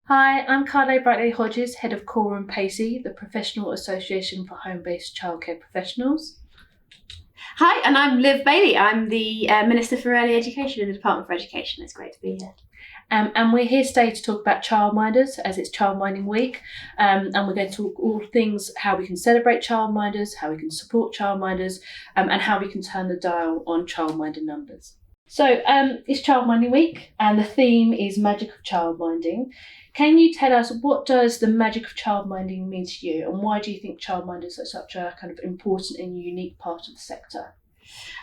Hi, I'm Lai Brightley-Hodges, Head of Coram PACEY, the Professional Association for Home-Based Childcare Professionals. Hi, and I'm Liv Bailey. I'm the Minister for Early Education in the Department for Education. It's great to be here. And we're here today to talk about childminders, as it's Childminding Week. And we're going to talk all things how we can celebrate childminders, how we can support childminders, and how we can turn the dial on childminder numbers. So it's Childminding Week, and the theme is Magic of Childminding. Can you tell us, what does the magic of childminding mean to you, and why do you think childminders are such a kind of important and unique part of the sector?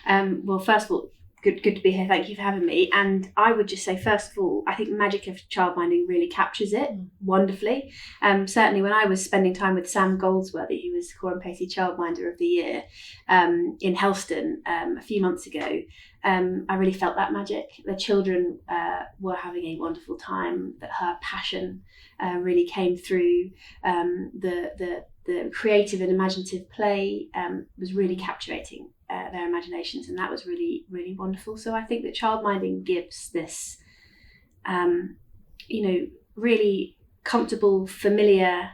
Well, first of all, good to be here. Thank you for having me. And I would just say, first of all, I think magic of childminding really captures it wonderfully. Certainly when I was spending time with Sam Goldsworthy, who was Coram PACEY Childminder of the Year in Helston a few months ago, I really felt that magic. The children were having a wonderful time, that her passion really came through. The creative and imaginative play was really captivating their imaginations, and that was really, really wonderful. So I think that childminding gives this, really comfortable, familiar,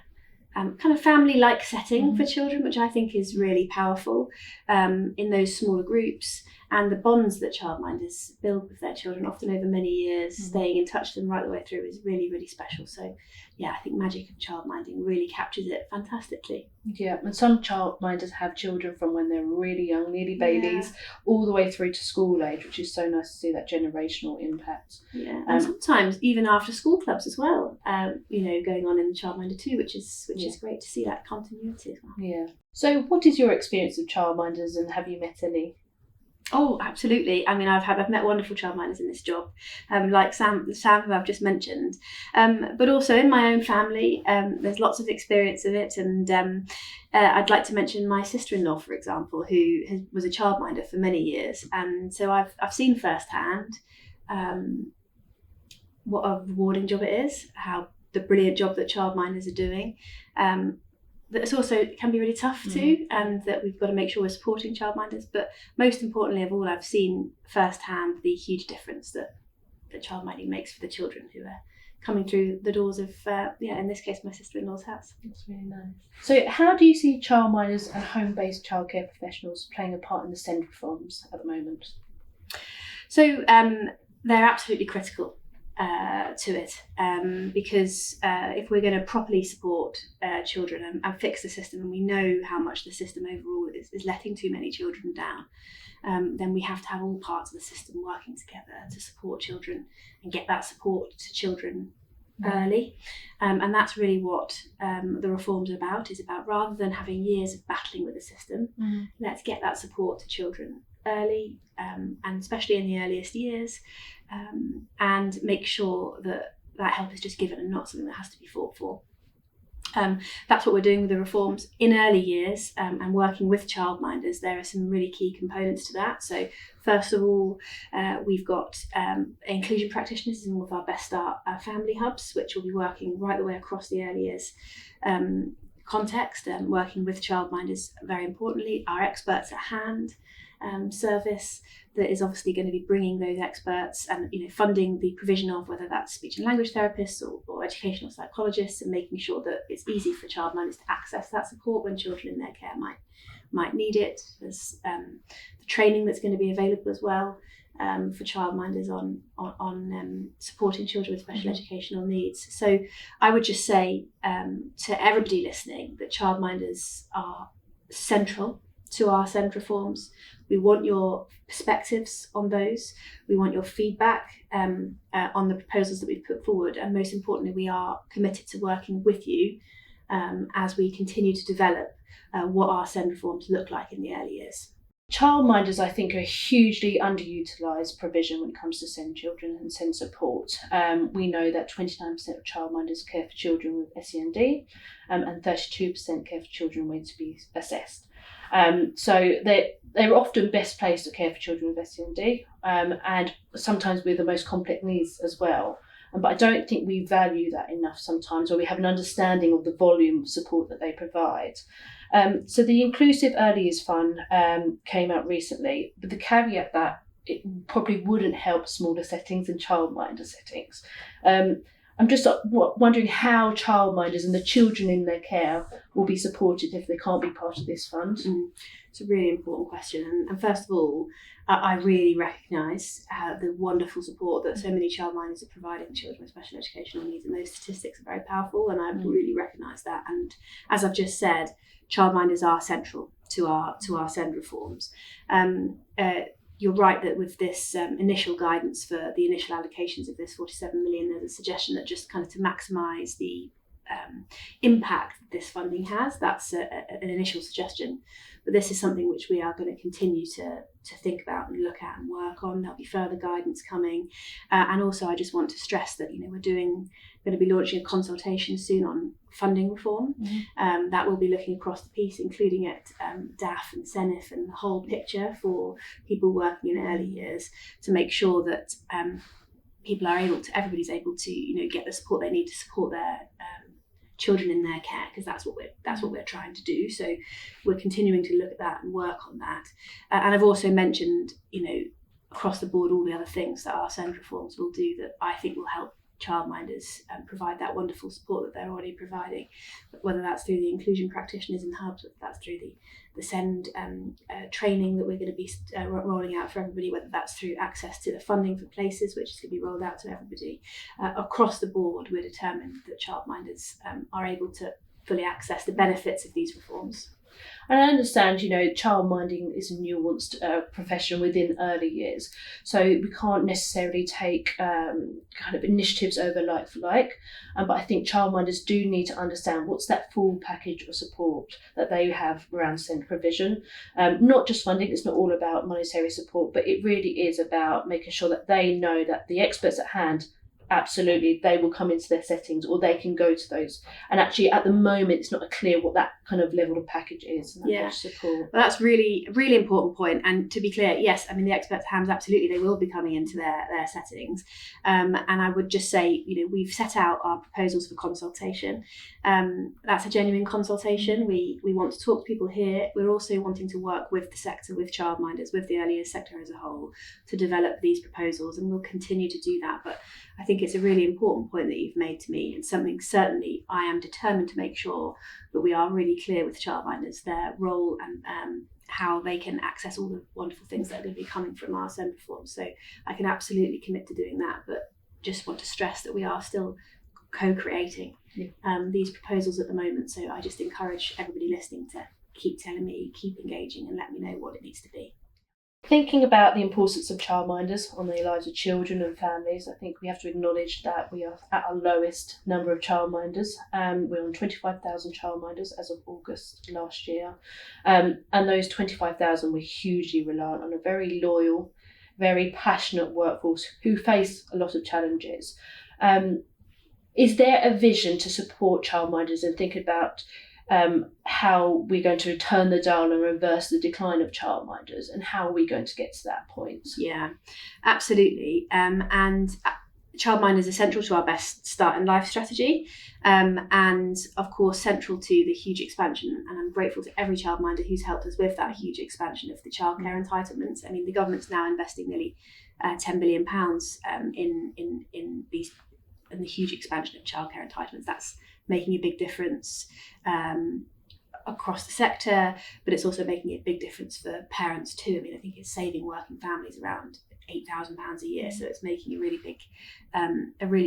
kind of family-like setting for children, which I think is really powerful in those smaller groups. And the bonds that childminders build with their children, often over many years, staying in touch with them right the way through, is really, really special. So, yeah, I think magic of childminding really captures it fantastically. Yeah, and some childminders have children from when they're really young, nearly babies, all the way through to school age, which is so nice to see that generational impact. Yeah, and sometimes even after school clubs as well, going on in the childminder too, which is great to see that continuity as well. Yeah. So what is your experience of childminders, and have you met any? Oh, absolutely. I mean, I've met wonderful childminders in this job, like Sam, who I've just mentioned, but also in my own family, there's lots of experience of it. And I'd like to mention my sister-in-law, for example, who was a childminder for many years. And so I've seen firsthand what a rewarding job it is, how the brilliant job that childminders are doing. That it's also, it can be really tough too, and that we've got to make sure we're supporting childminders. But most importantly of all, I've seen firsthand the huge difference that childminding makes for the children who are coming through the doors of, in this case, my sister-in-law's house. That's really nice. So how do you see childminders and home-based childcare professionals playing a part in the SEND reforms at the moment? So they're absolutely critical to it, because if we're going to properly support children and fix the system, and we know how much the system overall is letting too many children down, then we have to have all parts of the system working together to support children and get that support to children early. And that's really what the reforms are about, rather than having years of battling with the system, let's get that support to children early, and especially in the earliest years, and make sure that help is just given and not something that has to be fought for. That's what we're doing with the reforms in early years, and working with childminders. There are some really key components to that. So first of all, we've got inclusion practitioners in all of our Best Start family hubs, which will be working right the way across the early years context, and working with childminders. Very importantly, our experts at hand service that is obviously going to be bringing those experts and funding the provision of, whether that's speech and language therapists or educational psychologists, and making sure that it's easy for childminders to access that support when children in their care might need it. There's the training that's going to be available as well for childminders on supporting children with special educational needs. So I would just say to everybody listening that childminders are central to our SEND reforms. We want your perspectives on those. We want your feedback on the proposals that we've put forward. And most importantly, we are committed to working with you as we continue to develop what our SEND reforms look like in the early years. Childminders, I think, are a hugely underutilised provision when it comes to SEND children and SEND support. We know that 29% of childminders care for children with SEND, and 32% care for children waiting to be assessed. So they're often best placed to care for children with SEND, and sometimes with the most complex needs as well. But I don't think we value that enough sometimes, or we have an understanding of the volume of support that they provide. So the Inclusive Early Years Fund came out recently, but the caveat that it probably wouldn't help smaller settings and childminder settings. I'm just wondering how childminders and the children in their care will be supported if they can't be part of this fund. It's a really important question. And first of all, I really recognise the wonderful support that so many childminders are providing to children with special educational needs, and those statistics are very powerful, and I really recognise that. And as I've just said, childminders are central to our SEND reforms. You're right that with this initial guidance for the initial allocations of this 47 million, there's a suggestion that just kind of to maximise the impact this funding has. That's an initial suggestion, but this is something which we are going to continue to think about and look at and work on. There'll be further guidance coming, and also I just want to stress that we're going to be launching a consultation soon on funding reform. That will be looking across the piece, including at DAF and SENIF and the whole picture for people working in early years, to make sure that everybody's able to get the support they need to support their children in their care, because that's what we're trying to do. So we're continuing to look at that and work on that. And I've also mentioned across the board all the other things that our SEND reforms will do that I think will help childminders provide that wonderful support that they're already providing, whether that's through the inclusion practitioners in hubs, whether that's through the SEND training that we're going to be rolling out for everybody, whether that's through access to the funding for places, which is going to be rolled out to everybody. Across the board, we're determined that childminders are able to fully access the benefits of these reforms. And I understand, childminding is a nuanced profession within early years, so we can't necessarily take kind of initiatives over like for like, but I think childminders do need to understand what's that full package of support that they have around SEND provision. Not just funding, it's not all about monetary support, but it really is about making sure that they know that the experts at hand, absolutely, they will come into their settings, or they can go to those. And actually, at the moment, it's not clear what that kind of level of package is. And that support. Well, that's really a really important point. And to be clear, yes, I mean, the experts' hands, absolutely, they will be coming into their settings. And I would just say, we've set out our proposals for consultation. That's a genuine consultation. We want to talk to people here. We're also wanting to work with the sector, with childminders, with the early years sector as a whole, to develop these proposals, and we'll continue to do that. But I think it's a really important point that you've made to me, and something certainly I am determined to make sure that we are really clear with childminders, their role and how they can access all the wonderful things that are going to be coming from our SEND reforms. So I can absolutely commit to doing that, but just want to stress that we are still co-creating these proposals at the moment. So I just encourage everybody listening to keep telling me, keep engaging, and let me know what it needs to be. Thinking about the importance of childminders on the lives of children and families, I think we have to acknowledge that we are at our lowest number of childminders. We're on 25,000 childminders as of August last year. And those 25,000 were hugely reliant on a very loyal, very passionate workforce who face a lot of challenges. Is there a vision to support childminders and think about how we're going to turn the dial and reverse the decline of childminders, and how are we going to get to that point? Yeah, absolutely. And childminders is central to our Best Start in Life strategy, and of course central to the huge expansion, and I'm grateful to every childminder who's helped us with that huge expansion of the childcare entitlements. I mean, the government's now investing nearly £10 billion in the huge expansion of childcare entitlements. That's making a big difference across the sector, but it's also making a big difference for parents too. I mean, I think it's saving working families around £8,000 a year, so it's making a really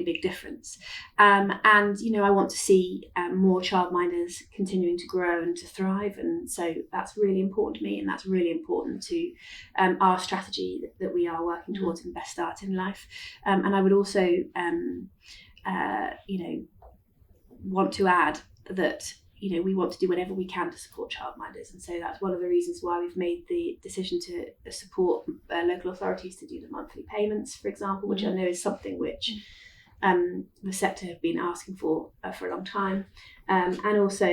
big difference. And I want to see more childminders continuing to grow and to thrive, and so that's really important to me, and that's really important to our strategy that we are working towards in Best Start in Life. And I would also want to add that we want to do whatever we can to support childminders, and so that's one of the reasons why we've made the decision to support local authorities to do the monthly payments, for example, which I know is something which the sector have been asking for a long time, and also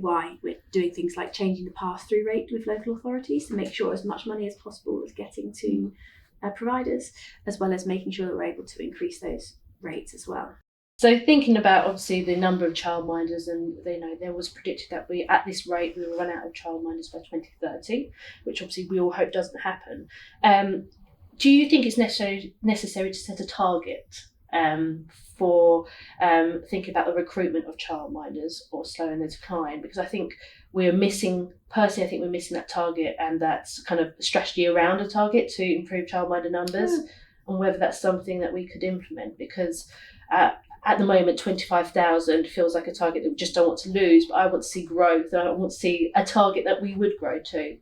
why we're doing things like changing the pass-through rate with local authorities to make sure as much money as possible is getting to providers, as well as making sure that we're able to increase those rates as well. So thinking about obviously the number of childminders, and there was predicted that at this rate we will run out of childminders by 2030, which obviously we all hope doesn't happen. Do you think it's necessary to set a target for thinking about the recruitment of childminders or slowing the decline, because I think we're missing that target and that kind of strategy around a target to improve childminder numbers, and whether that's something that we could implement, because at the moment 25,000 feels like a target that we just don't want to lose, but I want to see growth, and I want to see a target that we would grow to.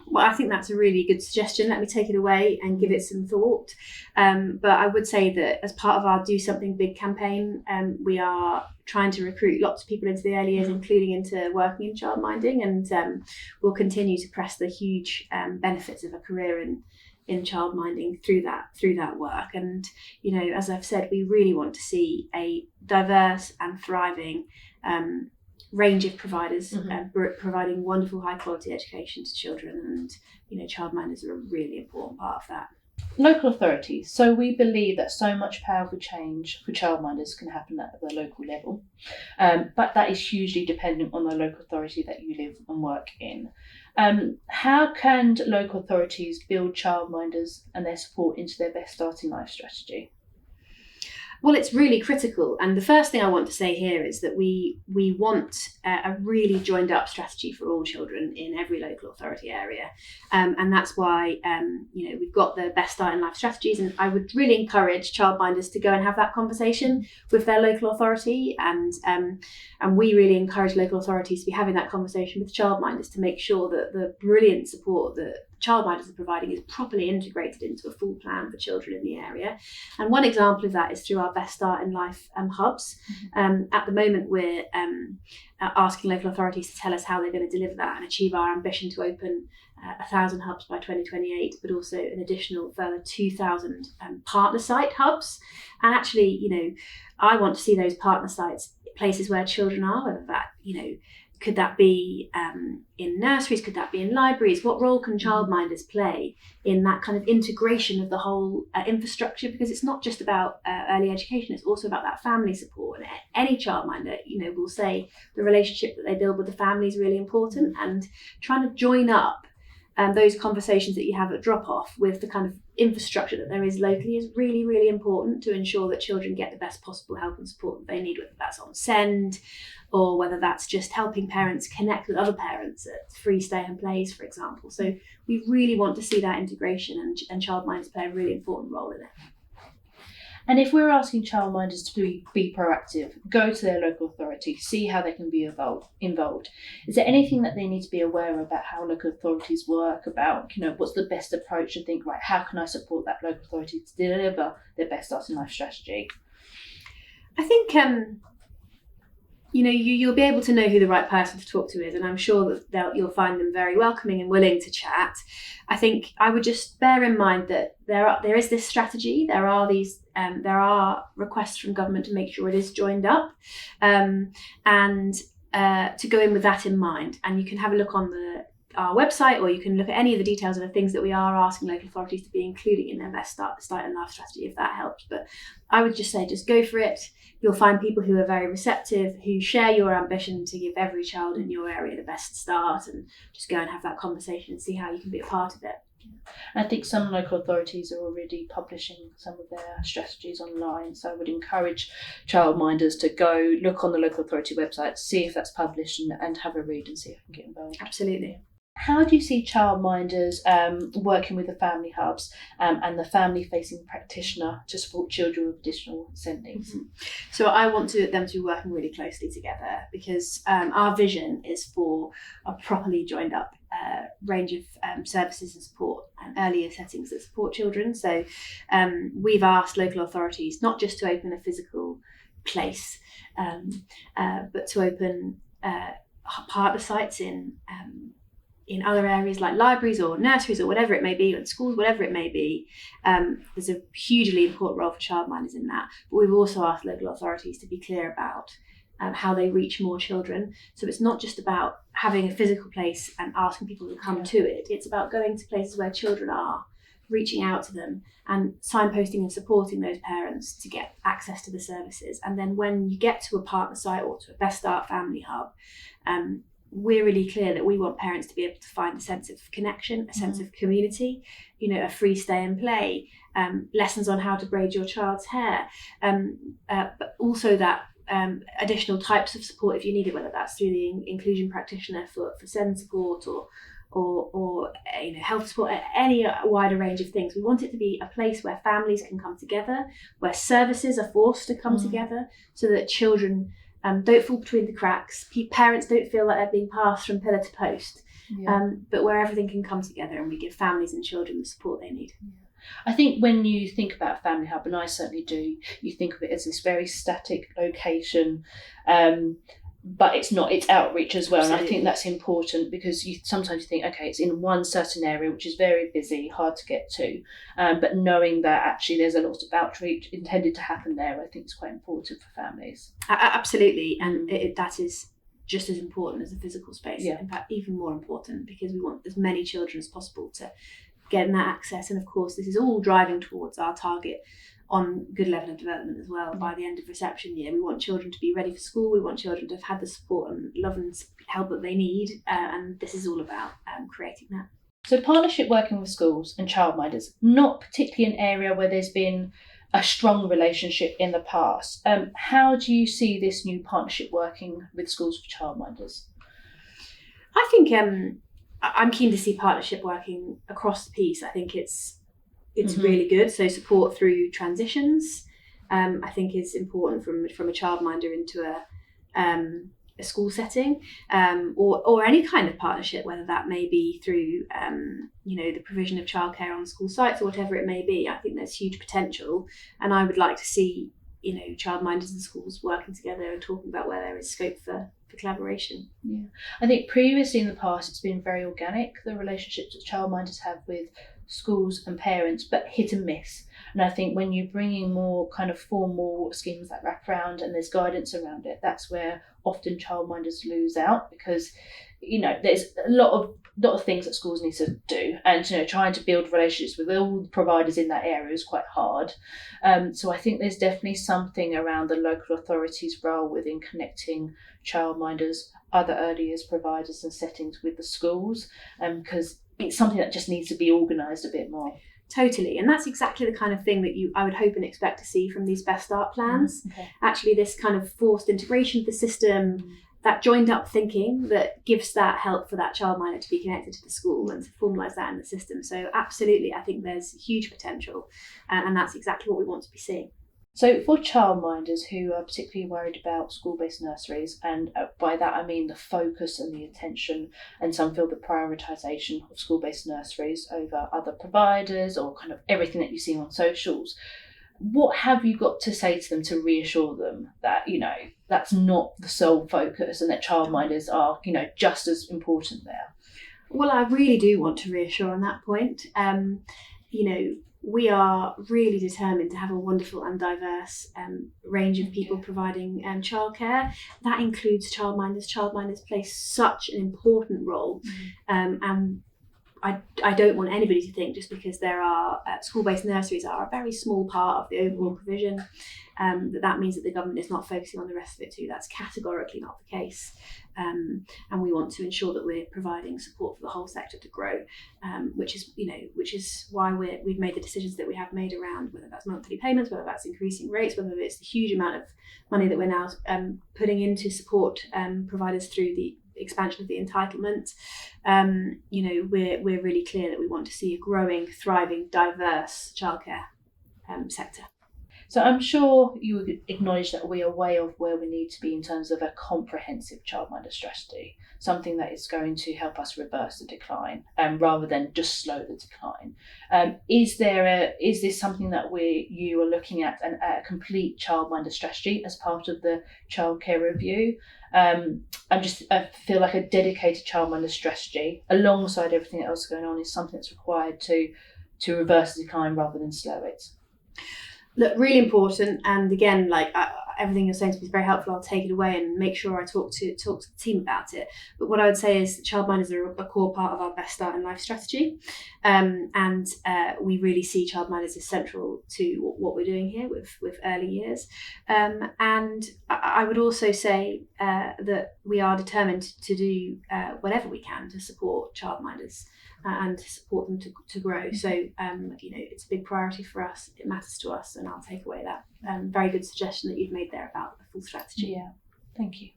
Well, I think that's a really good suggestion. Let me take it away and give it some thought. But I would say that as part of our Do Something Big campaign, we are trying to recruit lots of people into the early years, including into working in childminding, and we'll continue to press the huge benefits of a career in childminding through that work. And, you know, as I've said, we really want to see a diverse and thriving range of providers providing wonderful high quality education to children, and, you know, childminders are a really important part of that. Local authorities. So we believe that so much powerful change for childminders can happen at the local level, but that is hugely dependent on the local authority that you live and work in. How can local authorities build childminders and their support into their best start in life strategy? Well, it's really critical. And the first thing I want to say here is that we want a really joined up strategy for all children in every local authority area. And that's why, you know, we've got the best start in life strategies. And I would really encourage childminders to go and have that conversation with their local authority. And we really encourage local authorities to be having that conversation with childminders to make sure that the brilliant support that childminders are providing is properly integrated into a full plan for children in the area. And one example of that is through our Best Start in Life hubs. At the moment, we're asking local authorities to tell us how they're going to deliver that and achieve our ambition to open 1,000 hubs by 2028, but also an additional further 2,000 partner site hubs. And actually, you know, I want to see those partner sites places where children are, whether that, you know, could that be in nurseries? Could that be in libraries? What role can childminders play in that kind of integration of the whole infrastructure? Because it's not just about early education, it's also about that family support. And any childminder, you know, will say the relationship that they build with the family is really important, and trying to join up those conversations that you have at drop-off with the kind of infrastructure that there is locally is really, really important to ensure that children get the best possible help and support that they need, whether that's on send or whether that's just helping parents connect with other parents at free stay and plays, for example. So we really want to see that integration, and childminders play a really important role in it. And if we're asking childminders to be proactive, go to their local authority, see how they can be involved. Is there anything that they need to be aware of about how local authorities work, about, you know, what's the best approach to think, right, how can I support that local authority to deliver their best start in life strategy? I think, you know, you'll be able to know who the right person to talk to is, and I'm sure that you'll find them very welcoming and willing to chat. I think I would just bear in mind that there is this strategy. There are requests from government to make sure it is joined up, and to go in with that in mind. And you can have a look on our website, or you can look at any of the details of the things that we are asking local authorities to be including in their best start in life strategy, if that helps. But I would just say, just go for it. You'll find people who are very receptive, who share your ambition to give every child in your area the best start, and just go and have that conversation and see how you can be a part of it. I think some local authorities are already publishing some of their strategies online, so I would encourage childminders to go look on the local authority website, see if that's published, and have a read and see if I can get involved. Absolutely. How do you see childminders working with the family hubs and the family-facing practitioner to support children with additional SEND needs? So I want them to be working really closely together, because our vision is for a properly joined up range of services and support and earlier settings that support children. So we've asked local authorities not just to open a physical place, but to open partner sites in other areas like libraries or nurseries or whatever it may be, or in schools, whatever it may be. There's a hugely important role for childminders in that. But we've also asked local authorities to be clear about how they reach more children. So it's not just about having a physical place and asking people to come to it. It's about going to places where children are, reaching out to them and signposting and supporting those parents to get access to the services. And then when you get to a partner site or to a Best Start family hub, we're really clear that we want parents to be able to find a sense of connection, a sense of community, you know, a free stay and play, lessons on how to braid your child's hair, but also that additional types of support if you need it, whether that's through the inclusion practitioner for SEND support or health support, any wider range of things. We want it to be a place where families can come together, where services are forced to come together, so that children don't fall between the cracks. Parents don't feel like they're being passed from pillar to post, but where everything can come together and we give families and children the support they need. I think when you think about Family Hub, and I certainly do, you think of it as this very static location, but it's not, it's outreach as well. Absolutely. And I think that's important, because you sometimes think, okay, it's in one certain area which is very busy, hard to get to, but knowing that actually there's a lot of outreach intended to happen there, I think is quite important for families. Absolutely, and that is just as important as the physical space. In fact, even more important, because we want as many children as possible to get that access. And of course, this is all driving towards our target on good level of development as well. By the end of reception year, we want children to be ready for school. We want children to have had the support and love and help that they need. And this is all about creating that. So partnership working with schools and childminders, not particularly an area where there's been a strong relationship in the past. How do you see this new partnership working with schools for childminders? I think I'm keen to see partnership working across the piece. I think it's really good. So support through transitions, I think is important from a childminder into a school setting, or any kind of partnership, whether that may be through the provision of childcare on school sites or whatever it may be. I think there's huge potential, and I would like to see childminders and schools working together and talking about where there is scope for collaboration. I think previously in the past it's been very organic, the relationships that childminders have with schools and parents, but hit and miss. And I think when you're bringing more kind of formal schemes that wrap around and there's guidance around it, that's where often childminders lose out, because there's a lot of things that schools need to do, and trying to build relationships with all the providers in that area is quite hard. So I think there's definitely something around the local authorities' role within connecting childminders, other early years providers and settings with the schools, because it's something that just needs to be organised a bit more. Totally, and that's exactly the kind of thing that I would hope and expect to see from these Best Start plans. Actually, this kind of forced integration of the system, that joined up thinking that gives that help for that childminder to be connected to the school and to formalise that in the system. So absolutely, I think there's huge potential, and that's exactly what we want to be seeing. So for childminders who are particularly worried about school-based nurseries, and by that I mean the focus and the attention, and some feel the prioritisation of school-based nurseries over other providers or kind of everything that you see on socials, what have you got to say to them to reassure them that, that's not the sole focus and that childminders are, just as important there? Well, I really do want to reassure on that point. We are really determined to have a wonderful and diverse range of people providing childcare. That includes childminders. Childminders play such an important role, and I don't want anybody to think just because there are school-based nurseries are a very small part of the overall provision, that means that the government is not focusing on the rest of it too. That's categorically not the case. And we want to ensure that we're providing support for the whole sector to grow, which is why we've made the decisions that we have made around whether that's monthly payments, whether that's increasing rates, whether it's the huge amount of money that we're now putting to support providers through the expansion of the entitlement. We're really clear that we want to see a growing, thriving, diverse childcare sector. So I'm sure you would acknowledge that we are way off where we need to be in terms of a comprehensive childminder strategy, something that is going to help us reverse the decline, rather than just slow the decline. Is this something that you are looking at, a complete childminder strategy as part of the childcare review? I feel like a dedicated childminder strategy alongside everything else going on is something that's required to reverse the decline rather than slow it. Look, really important, and again, everything you're saying to me is very helpful. I'll take it away and make sure I talk to the team about it. But what I would say is childminders are a core part of our Best Start in Life strategy, and we really see childminders as central to what we're doing here with early years. And I would also say that we are determined to do whatever we can to support childminders and to support them to grow. So, it's a big priority for us. It matters to us, and I'll take away that very good suggestion that you've made there about the full strategy. Yeah, thank you.